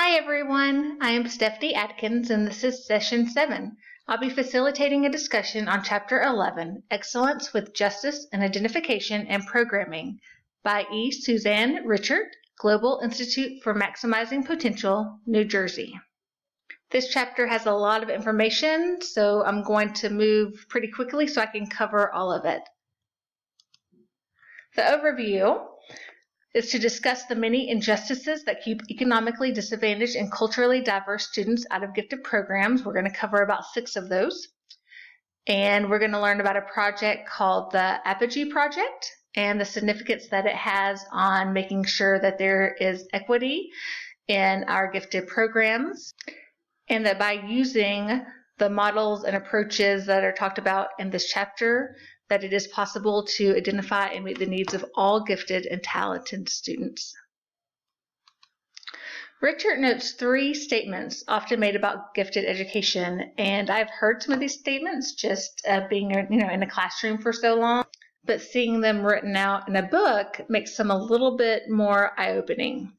Hi everyone, I am Stephanie Atkins and this is Session 7. I'll be facilitating a discussion on Chapter 11, Excellence with Justice in Identification and Programming by E. Suzanne Richert, Global Institute for Maximizing Potential, New Jersey. This chapter has a lot of information, so I'm going to move pretty quickly so I can cover all of it. The overview is to discuss the many injustices that keep economically disadvantaged and culturally diverse students out of gifted programs. We're going to cover about 6 of those. And we're going to learn about a project called the Apogee Project and the significance that it has on making sure that there is equity in our gifted programs, and that by using the models and approaches that are talked about in this chapter, that it is possible to identify and meet the needs of all gifted and talented students. Richert notes 3 statements often made about gifted education, and I've heard some of these statements just being in a classroom for so long, but seeing them written out in a book makes them a little bit more eye-opening.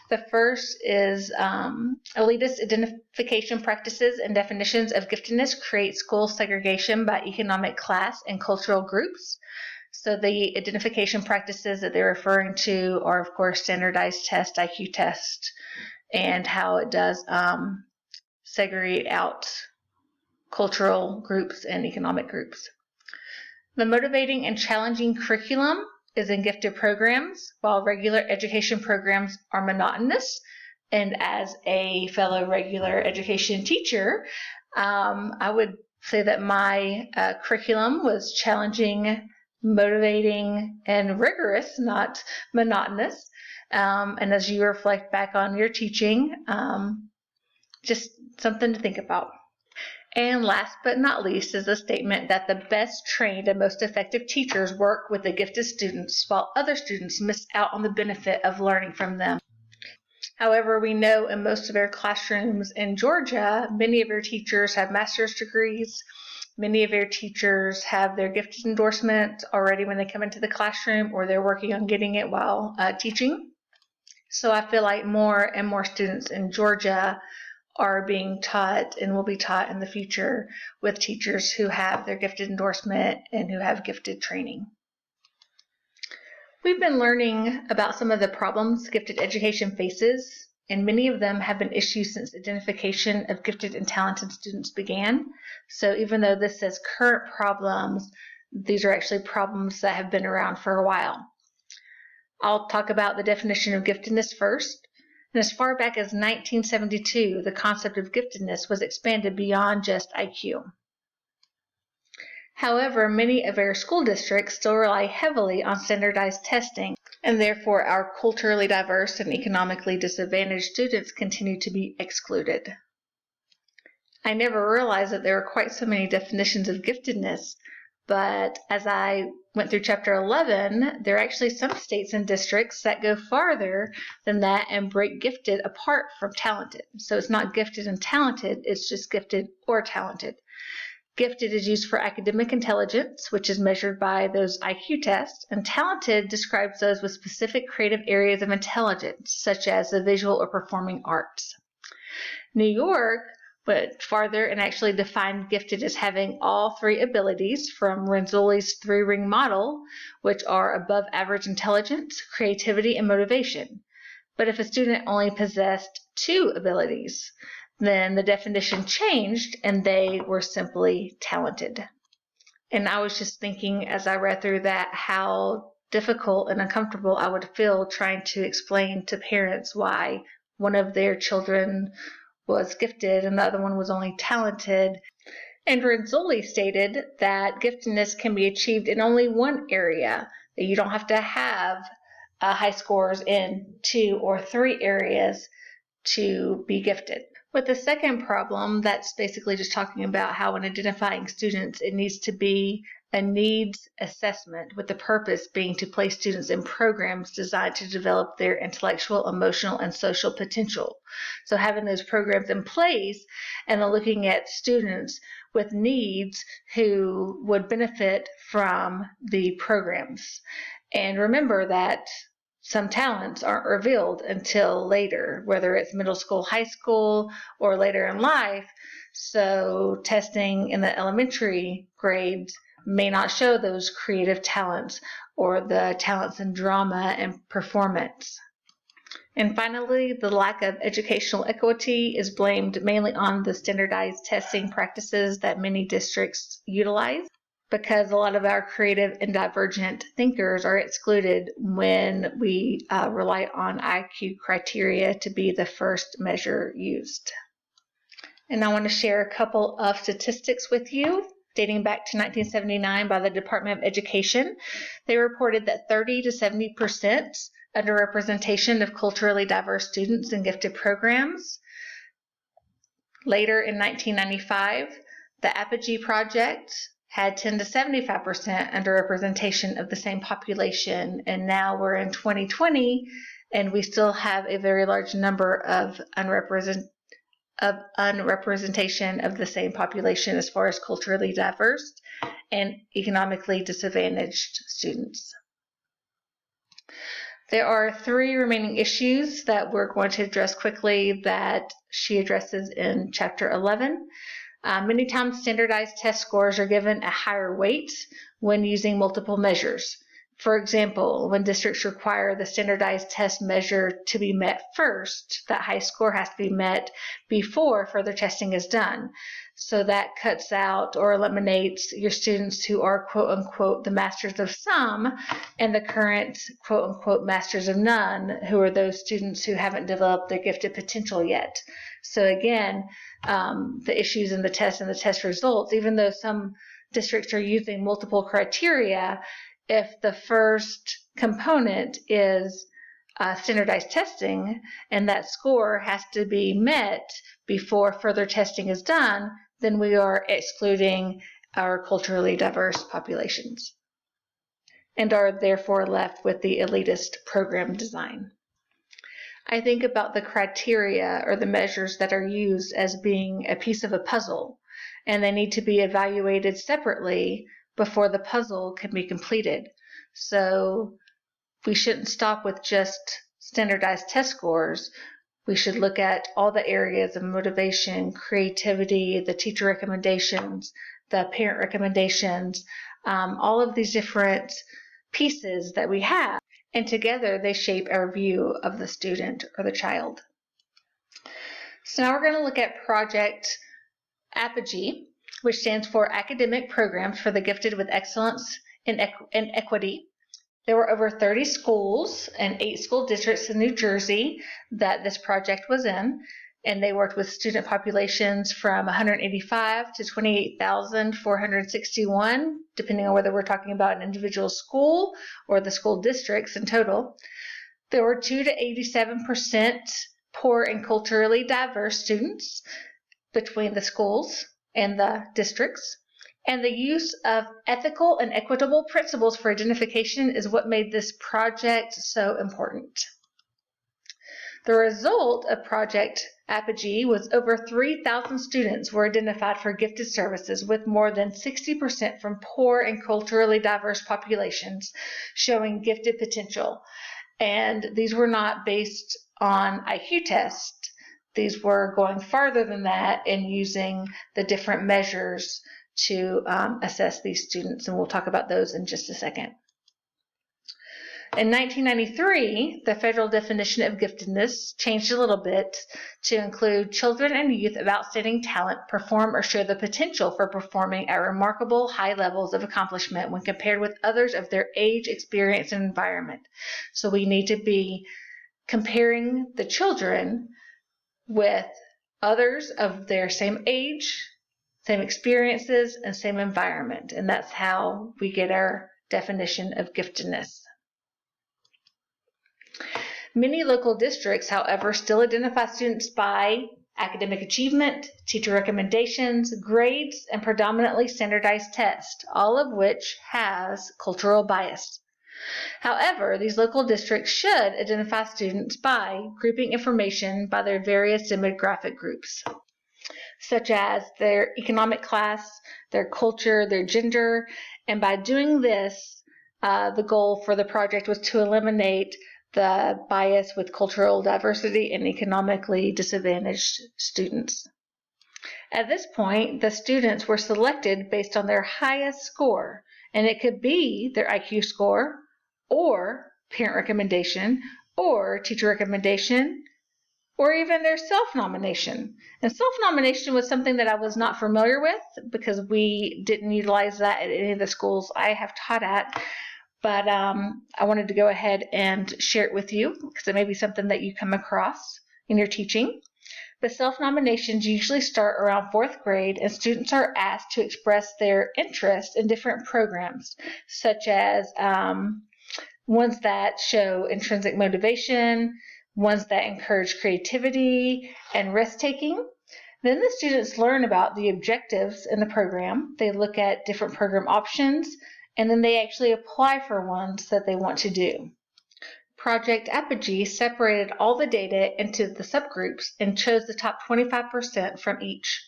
The first is elitist identification practices and definitions of giftedness create school segregation by economic class and cultural groups. So the identification practices that they're referring to are, of course, standardized test, IQ test, and how it does segregate out cultural groups and economic groups. The motivating and challenging curriculum is in gifted programs, while regular education programs are monotonous. And as a fellow regular education teacher, I would say that my curriculum was challenging, motivating, and rigorous, not monotonous. And as you reflect back on your teaching, just something to think about. And last but not least is the statement that the best trained and most effective teachers work with the gifted students, while other students miss out on the benefit of learning from them. However, we know in most of our classrooms in Georgia, many of your teachers have master's degrees. Many of your teachers have their gifted endorsement already when they come into the classroom, or they're working on getting it while teaching. So I feel like more and more students in Georgia are being taught and will be taught in the future with teachers who have their gifted endorsement and who have gifted training. We've been learning about some of the problems gifted education faces, and many of them have been issues since identification of gifted and talented students began. So even though this says current problems, these are actually problems that have been around for a while. I'll talk about the definition of giftedness first. And as far back as 1972, the concept of giftedness was expanded beyond just IQ. However, many of our school districts still rely heavily on standardized testing, and therefore our culturally diverse and economically disadvantaged students continue to be excluded. I never realized that there were quite so many definitions of giftedness, but as I went through Chapter 11, there are actually some states and districts that go farther than that and break gifted apart from talented. So it's not gifted and talented, it's just gifted or talented. Gifted is used for academic intelligence, which is measured by those IQ tests, and talented describes those with specific creative areas of intelligence, such as the visual or performing arts. New York went farther and actually defined gifted as having all 3 abilities from Renzulli's 3-ring model, which are above average intelligence, creativity, and motivation. But if a student only possessed 2 abilities, then the definition changed and they were simply talented. And I was just thinking as I read through that how difficult and uncomfortable I would feel trying to explain to parents why one of their children was gifted and the other one was only talented. And Renzulli stated that giftedness can be achieved in only one area, that you don't have to have high scores in 2 or 3 areas to be gifted. With the second problem, that's basically just talking about how when identifying students, it needs to be a needs assessment, with the purpose being to place students in programs designed to develop their intellectual, emotional, and social potential. So having those programs in place and then looking at students with needs who would benefit from the programs. And remember that some talents aren't revealed until later, whether it's middle school, high school, or later in life. So testing in the elementary grades may not show those creative talents or the talents in drama and performance. And finally, the lack of educational equity is blamed mainly on the standardized testing practices that many districts utilize, because a lot of our creative and divergent thinkers are excluded when we rely on IQ criteria to be the first measure used. And I want to share a couple of statistics with you. Dating back to 1979 by the Department of Education, they reported that 30 to 70% underrepresentation of culturally diverse students in gifted programs. Later in 1995, the Apogee Project had 10 to 75% underrepresentation of the same population, and now we're in 2020 and we still have a very large number of unrepresentation of the same population as far as culturally diverse and economically disadvantaged students. There are 3 remaining issues that we're going to address quickly that she addresses in Chapter 11. Many times standardized test scores are given a higher weight when using multiple measures. For example, when districts require the standardized test measure to be met first, that high score has to be met before further testing is done. So that cuts out or eliminates your students who are quote-unquote the masters of some and the current quote-unquote masters of none, who are those students who haven't developed their gifted potential yet. So again, the issues in the test and the test results, even though some districts are using multiple criteria, if the first component is standardized testing and that score has to be met before further testing is done, then we are excluding our culturally diverse populations and are therefore left with the elitist program design. I think about the criteria or the measures that are used as being a piece of a puzzle, and they need to be evaluated separately before the puzzle can be completed. So we shouldn't stop with just standardized test scores. We should look at all the areas of motivation, creativity, the teacher recommendations, the parent recommendations, all of these different pieces that we have, and together they shape our view of the student or the child. So now we're going to look at Project Apogee, which stands for Academic Programs for the Gifted with Excellence and Equity. There were over 30 schools and 8 school districts in New Jersey that this project was in, and they worked with student populations from 185 to 28,461, depending on whether we're talking about an individual school or the school districts in total. There were 2 to 87% poor and culturally diverse students between the schools and the districts. And the use of ethical and equitable principles for identification is what made this project so important. The result of Project Apogee was over 3,000 students were identified for gifted services, with more than 60% from poor and culturally diverse populations showing gifted potential. And these were not based on IQ tests. These were going farther than that and using the different measures to assess these students, and we'll talk about those in just a second. In 1993, the federal definition of giftedness changed a little bit to include children and youth of outstanding talent perform or show the potential for performing at remarkable high levels of accomplishment when compared with others of their age, experience, and environment. So we need to be comparing the children with others of their same age, same experiences, and same environment. And that's how we get our definition of giftedness. Many local districts, however, still identify students by academic achievement, teacher recommendations, grades, and predominantly standardized tests, all of which has cultural bias. However, these local districts should identify students by grouping information by their various demographic groups, such as their economic class, their culture, their gender, and by doing this, the goal for the project was to eliminate the bias with cultural diversity and economically disadvantaged students. At this point, the students were selected based on their highest score, and it could be their IQ score, or parent recommendation, or teacher recommendation, or even their self-nomination. And self-nomination was something that I was not familiar with because we didn't utilize that at any of the schools I have taught at. But I wanted to go ahead and share it with you because it may be something that you come across in your teaching. The self-nominations usually start around 4th grade, and students are asked to express their interest in different programs, such as ones that show intrinsic motivation, ones that encourage creativity and risk-taking. Then the students learn about the objectives in the program. They look at different program options, and then they actually apply for ones that they want to do. Project Apogee separated all the data into the subgroups and chose the top 25% from each.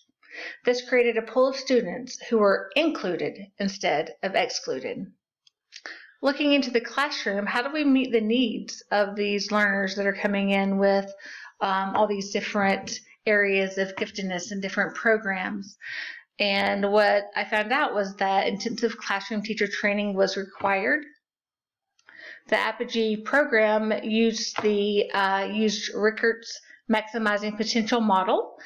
This created a pool of students who were included instead of excluded. Looking into the classroom, how do we meet the needs of these learners that are coming in with all these different areas of giftedness and different programs? And what I found out was that intensive classroom teacher training was required. The Apogee program used Rickert's Maximizing Potential model,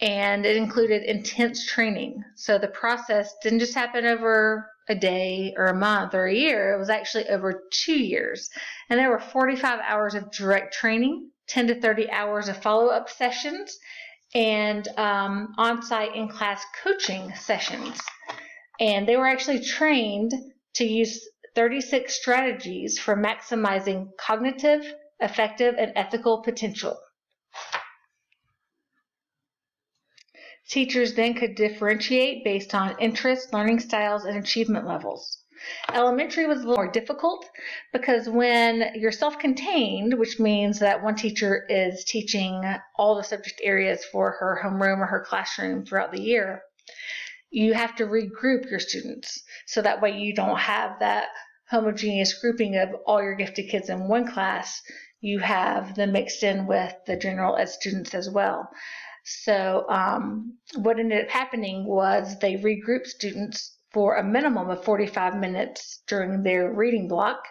and it included intense training. So the process didn't just happen over a day or a month or a year. It was actually over 2 years. And there were 45 hours of direct training, 10 to 30 hours of follow-up sessions, and on-site in-class coaching sessions. And they were actually trained to use 36 strategies for maximizing cognitive, affective, and ethical potential. Teachers then could differentiate based on interests, learning styles, and achievement levels. Elementary was a little more difficult because when you're self-contained, which means that one teacher is teaching all the subject areas for her homeroom or her classroom throughout the year, you have to regroup your students. So that way you don't have that homogeneous grouping of all your gifted kids in one class. You have them mixed in with the general ed students as well. So what ended up happening was they regrouped students for a minimum of 45 minutes during their reading block.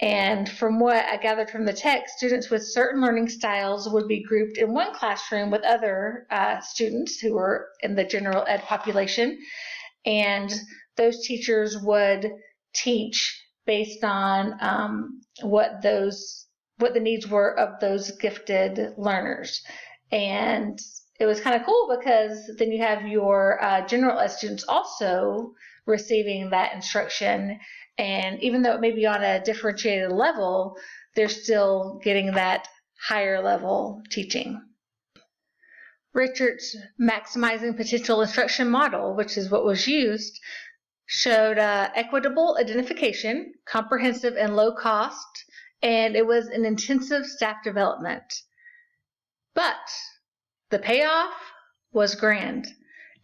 And from what I gathered from the text, students with certain learning styles would be grouped in one classroom with other students who were in the general ed population. And those teachers would teach based on what the needs were of those gifted learners. And it was kind of cool because then you have your general ed students also receiving that instruction, and even though it may be on a differentiated level, they're still getting that higher level teaching. Richard's Maximizing Potential instruction model, which is what was used, showed equitable identification, comprehensive and low cost, and it was an intensive staff development. But the payoff was grand.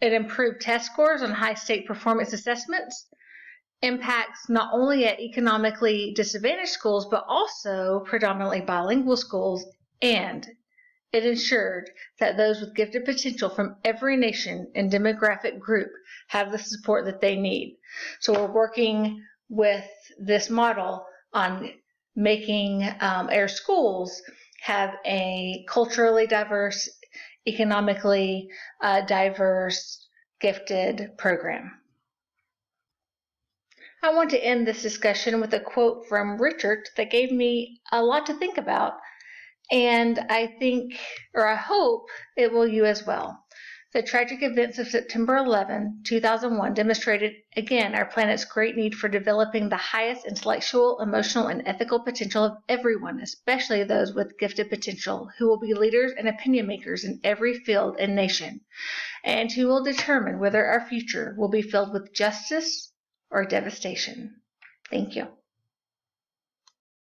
It improved test scores on high-stake performance assessments, impacts not only at economically disadvantaged schools, but also predominantly bilingual schools, and it ensured that those with gifted potential from every nation and demographic group have the support that they need. So we're working with this model on making our schools have a culturally diverse, economically diverse, gifted program. I want to end this discussion with a quote from Richard that gave me a lot to think about, and I think, or I hope, it will you as well. The tragic events of September 11, 2001 demonstrated again our planet's great need for developing the highest intellectual, emotional, and ethical potential of everyone, especially those with gifted potential, who will be leaders and opinion makers in every field and nation, and who will determine whether our future will be filled with justice or devastation. Thank you.